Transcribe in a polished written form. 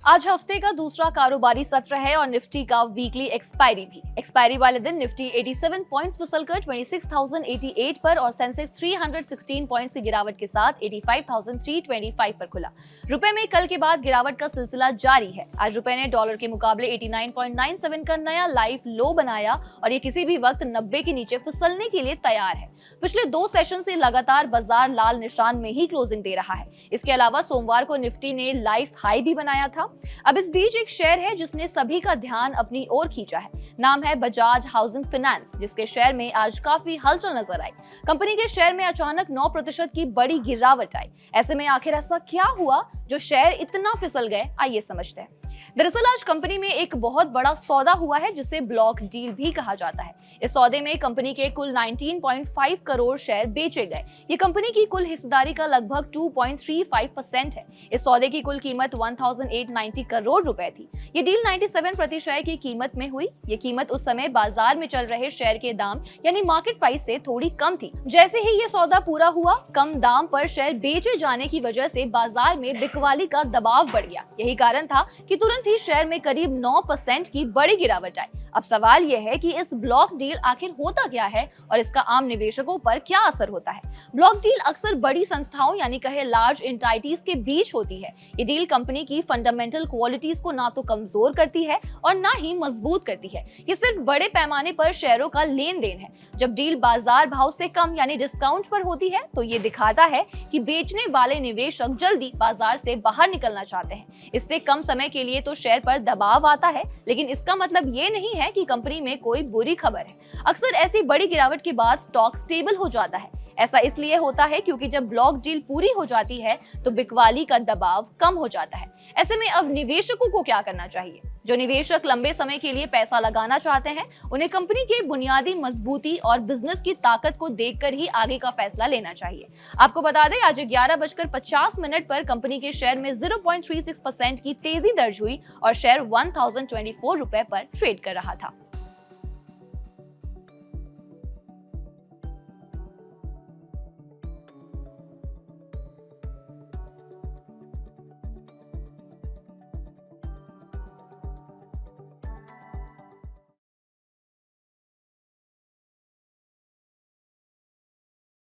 आज हफ्ते का दूसरा कारोबारी सत्र है और निफ्टी का वीकली एक्सपायरी भी। एक्सपायरी वाले दिन निफ्टी 87 पॉइंट्स फिसलकर 26,088 पर और सेंसेक्स 316 पॉइंट्स की गिरावट के साथ 85,325 पर खुला। रुपए में कल के बाद गिरावट का सिलसिला जारी है। आज रुपए ने डॉलर के मुकाबले 89.97 का नया लाइव लो बनाया और ये किसी भी वक्त 90 के नीचे फिसलने के लिए तैयार है। पिछले 2 सेशन से लगातार बाजार लाल निशान में ही क्लोजिंग दे रहा है। इसके अलावा सोमवार को निफ्टी ने लाइफ हाई भी बनाया था। अब इस बीच एक शेयर है जिसने सभी का ध्यान अपनी ओर खींचा है। नाम है बजाज हाउसिंग फाइनेंस, जिसके शेयर में आज काफी हलचल नजर आई। कंपनी के शेयर में अचानक 9% की बड़ी गिरावट आई। ऐसे में आखिर ऐसा क्या हुआ जो शेयर इतना फिसल गए, आइए समझते हैं। दरअसल आज कंपनी में एक बहुत बड़ा सौदा हुआ है जिसे ब्लॉक डील भी कहा जाता है। इस सौदे में कंपनी के कुल 19.5 करोड़ शेयर बेचे गए। ये कंपनी की कुल हिस्सेदारी का लगभग 2.35% है। इस सौदे की कुल कीमत 1890 करोड़ रुपए थी। ये डील 97 प्रति शेयर की कीमत में हुई। ये कीमत उस समय बाजार में चल रहे शेयर के दाम यानी मार्केट प्राइस से थोड़ी कम थी। जैसे ही ये सौदा पूरा हुआ, कम दाम पर शेयर बेचे जाने की वजह से बाजार में बिकवाली का दबाव बढ़ गया। यही कारण था कि तुरंत ही शेयर में करीब 9% की बड़ी गिरावट आई। अब सवाल यह है कि इस ब्लॉक डील आखिर होता क्या है और इसका आम निवेशकों पर क्या असर होता है। ब्लॉक डील अक्सर बड़ी संस्थाओं यानी कहे लार्ज एंटाइटीज के बीच होती है। ये डील कंपनी की फंडामेंटल क्वालिटीज को ना तो कमजोर करती है और ना ही मजबूत करती है। ये सिर्फ बड़े पैमाने पर शेयरों का लेन देन है। जब डील बाजार भाव से कम यानी डिस्काउंट पर होती है तो ये दिखाता है कि बेचने वाले निवेशक जल्दी बाजार से बाहर निकलना चाहते हैं। इससे कम समय के लिए तो शेयर पर दबाव आता है, लेकिन इसका मतलब ये नहीं है कि कंपनी में कोई बुरी खबर है। अक्सर ऐसी बड़ी गिरावट के बाद स्टॉक स्टेबल हो जाता है। ऐसा इसलिए होता है क्योंकि जब ब्लॉक डील पूरी हो जाती है तो बिकवाली का दबाव कम हो जाता है। ऐसे में अब निवेशकों को क्या करना चाहिए? जो निवेशक लंबे समय के लिए पैसा लगाना चाहते हैं, उन्हें कंपनी के बुनियादी मजबूती और बिजनेस की ताकत को देखकर ही आगे का फैसला लेना चाहिए। आपको बता दें, आज 11:50 पर कंपनी के शेयर में 0.36% की तेजी दर्ज हुई और शेयर 1024 रुपए पर ट्रेड कर रहा था।